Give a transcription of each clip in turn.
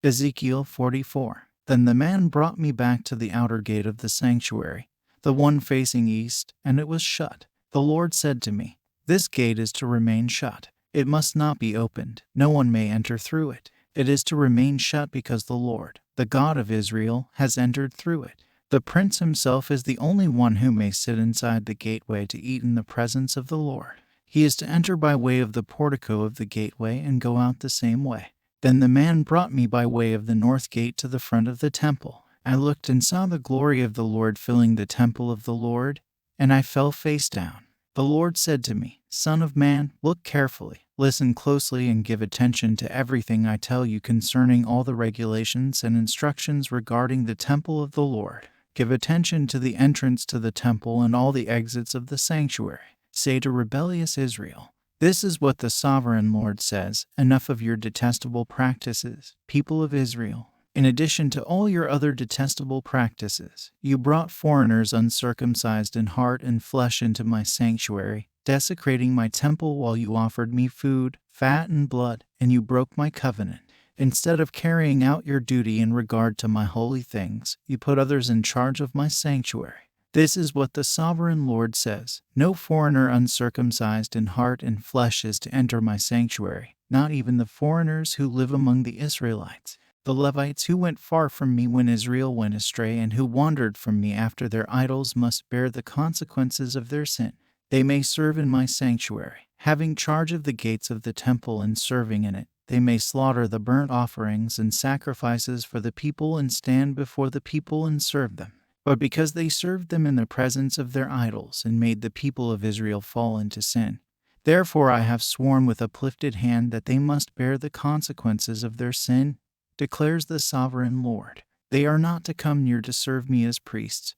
Ezekiel 44. Then the man brought me back to the outer gate of the sanctuary, the one facing east, and it was shut. The Lord said to me, "This gate is to remain shut. It must not be opened. No one may enter through it. It is to remain shut because the Lord, the God of Israel, has entered through it. The prince himself is the only one who may sit inside the gateway to eat in the presence of the Lord. He is to enter by way of the portico of the gateway and go out the same way." Then the man brought me by way of the north gate to the front of the temple. I looked and saw the glory of the Lord filling the temple of the Lord, and I fell face down. The Lord said to me, "Son of man, look carefully, listen closely, and give attention to everything I tell you concerning all the regulations and instructions regarding the temple of the Lord. Give attention to the entrance to the temple and all the exits of the sanctuary. Say to rebellious Israel, 'This is what the sovereign Lord says: Enough of your detestable practices, people of Israel. In addition to all your other detestable practices, you brought foreigners uncircumcised in heart and flesh into my sanctuary, desecrating my temple while you offered me food, fat, and blood, and you broke my covenant. Instead of carrying out your duty in regard to my holy things, you put others in charge of my sanctuary. This is what the sovereign Lord says: No foreigner uncircumcised in heart and flesh is to enter my sanctuary, not even the foreigners who live among the Israelites. The Levites who went far from me when Israel went astray and who wandered from me after their idols must bear the consequences of their sin. They may serve in my sanctuary, having charge of the gates of the temple and serving in it. They may slaughter the burnt offerings and sacrifices for the people and stand before the people and serve them. But because they served them in the presence of their idols and made the people of Israel fall into sin, therefore I have sworn with uplifted hand that they must bear the consequences of their sin, declares the sovereign Lord. They are not to come near to serve me as priests,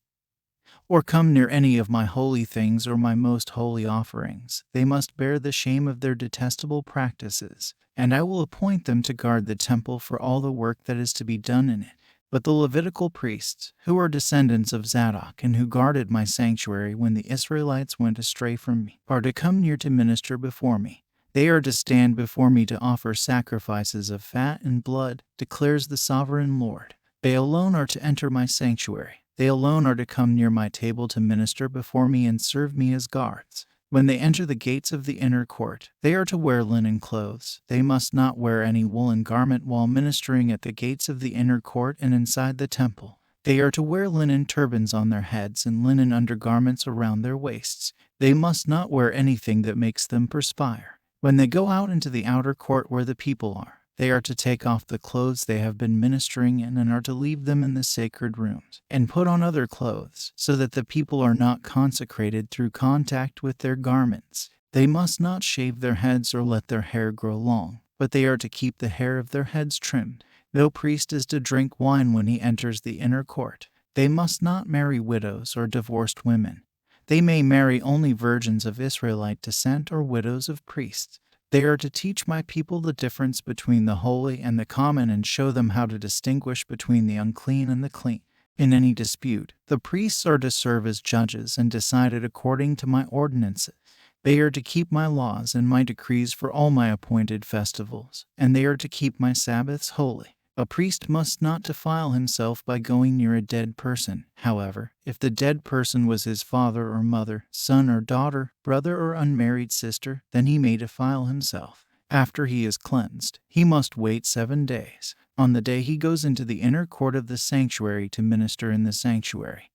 or come near any of my holy things or my most holy offerings. They must bear the shame of their detestable practices, and I will appoint them to guard the temple for all the work that is to be done in it. But the Levitical priests, who are descendants of Zadok and who guarded my sanctuary when the Israelites went astray from me, are to come near to minister before me. They are to stand before me to offer sacrifices of fat and blood, declares the sovereign Lord. They alone are to enter my sanctuary. They alone are to come near my table to minister before me and serve me as guards. When they enter the gates of the inner court, they are to wear linen clothes. They must not wear any woolen garment while ministering at the gates of the inner court and inside the temple. They are to wear linen turbans on their heads and linen undergarments around their waists. They must not wear anything that makes them perspire. When they go out into the outer court where the people are, they are to take off the clothes they have been ministering in and are to leave them in the sacred rooms, and put on other clothes, so that the people are not consecrated through contact with their garments. They must not shave their heads or let their hair grow long, but they are to keep the hair of their heads trimmed. No priest is to drink wine when he enters the inner court. They must not marry widows or divorced women. They may marry only virgins of Israelite descent or widows of priests. They are to teach my people the difference between the holy and the common and show them how to distinguish between the unclean and the clean. In any dispute, the priests are to serve as judges and decide it according to my ordinances. They are to keep my laws and my decrees for all my appointed festivals, and they are to keep my Sabbaths holy. A priest must not defile himself by going near a dead person. However, if the dead person was his father or mother, son or daughter, brother or unmarried sister, then he may defile himself. After he is cleansed, he must wait 7 days. On the day he goes into the inner court of the sanctuary to minister in the sanctuary,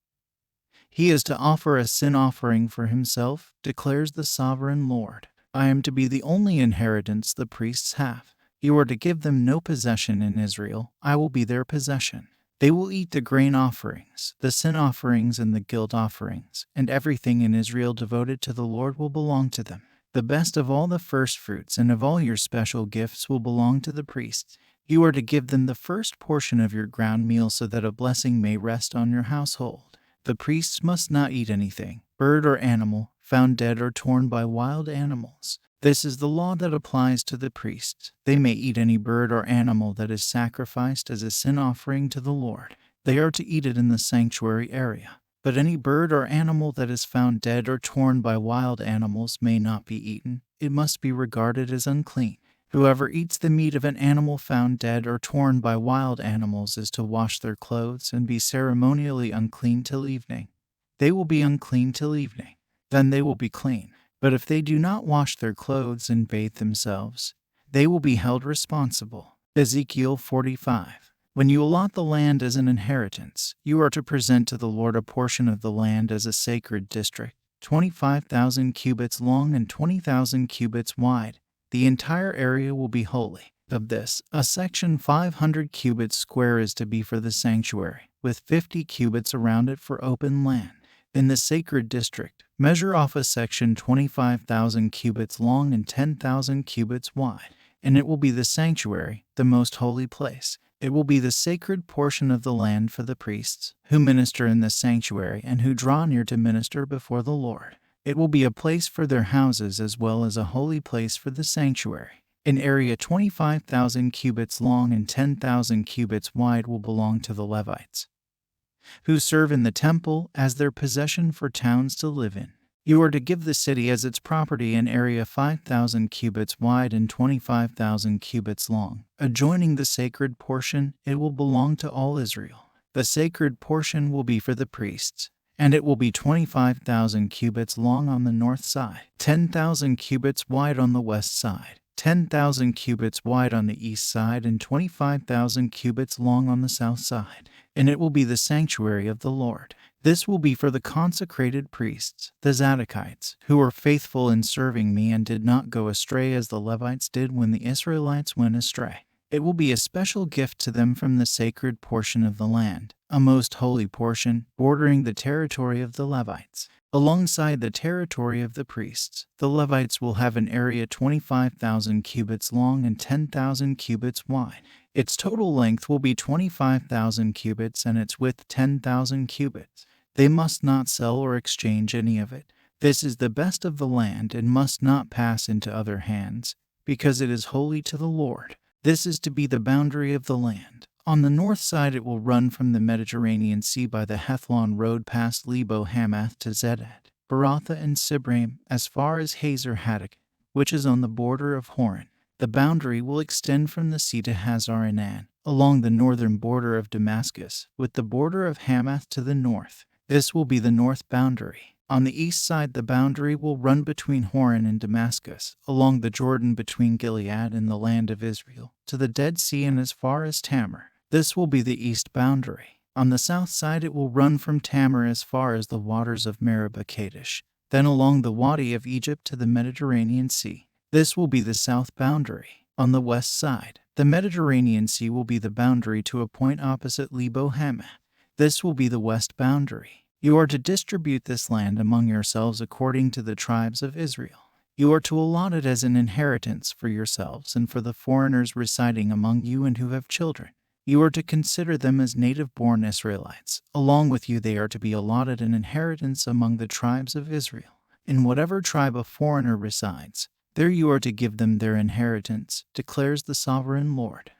he is to offer a sin offering for himself, declares the sovereign Lord. I am to be the only inheritance the priests have. You are to give them no possession in Israel. I will be their possession. They will eat the grain offerings, the sin offerings, and the guilt offerings, and everything in Israel devoted to the Lord will belong to them. The best of all the first fruits and of all your special gifts will belong to the priests. You are to give them the first portion of your ground meal so that a blessing may rest on your household. The priests must not eat anything, bird or animal, found dead or torn by wild animals. This is the law that applies to the priests. They may eat any bird or animal that is sacrificed as a sin offering to the Lord. They are to eat it in the sanctuary area. But any bird or animal that is found dead or torn by wild animals may not be eaten. It must be regarded as unclean. Whoever eats the meat of an animal found dead or torn by wild animals is to wash their clothes and be ceremonially unclean till evening. They will be unclean till evening. Then they will be clean. But if they do not wash their clothes and bathe themselves, they will be held responsible. Ezekiel 45. When you allot the land as an inheritance, you are to present to the Lord a portion of the land as a sacred district, 25,000 cubits long and 20,000 cubits wide. The entire area will be holy. Of this, a section 500 cubits square is to be for the sanctuary, with 50 cubits around it for open land. In the sacred district, measure off a section 25,000 cubits long and 10,000 cubits wide, and it will be the sanctuary, the most holy place. It will be the sacred portion of the land for the priests, who minister in the sanctuary and who draw near to minister before the Lord. It will be a place for their houses as well as a holy place for the sanctuary. An area 25,000 cubits long and 10,000 cubits wide will belong to the Levites, who serve in the temple as their possession for towns to live in. You are to give the city as its property an area 5,000 cubits wide and 25,000 cubits long. Adjoining the sacred portion, it will belong to all Israel. The sacred portion will be for the priests, and it will be 25,000 cubits long on the north side, 10,000 cubits wide on the west side, 10,000 cubits wide on the east side, and 25,000 cubits long on the south side. And it will be the sanctuary of the Lord. This will be for the consecrated priests, the Zadokites, who were faithful in serving me and did not go astray as the Levites did when the Israelites went astray. It will be a special gift to them from the sacred portion of the land, a most holy portion, bordering the territory of the Levites. Alongside the territory of the priests, the Levites will have an area 25,000 cubits long and 10,000 cubits wide. Its total length will be 25,000 cubits and its width 10,000 cubits. They must not sell or exchange any of it. This is the best of the land and must not pass into other hands, because it is holy to the Lord. This is to be the boundary of the land. On the north side it will run from the Mediterranean Sea by the Hethlon road past Lebo Hamath to Zedad, Baratha and Sibraim, as far as Hazer Haddak, which is on the border of Horon. The boundary will extend from the sea to Hazar Enan, along the northern border of Damascus, with the border of Hamath to the north. This will be the north boundary. On the east side the boundary will run between Horon and Damascus, along the Jordan between Gilead and the land of Israel, to the Dead Sea and as far as Tamar. This will be the east boundary. On the south side it will run from Tamar as far as the waters of Meribah Kadesh, then along the Wadi of Egypt to the Mediterranean Sea. This will be the south boundary. On the west side, the Mediterranean Sea will be the boundary to a point opposite Lebo Hamath. This will be the west boundary. You are to distribute this land among yourselves according to the tribes of Israel. You are to allot it as an inheritance for yourselves and for the foreigners residing among you and who have children. You are to consider them as native-born Israelites. Along with you they are to be allotted an inheritance among the tribes of Israel. In whatever tribe a foreigner resides, there you are to give them their inheritance, declares the sovereign Lord.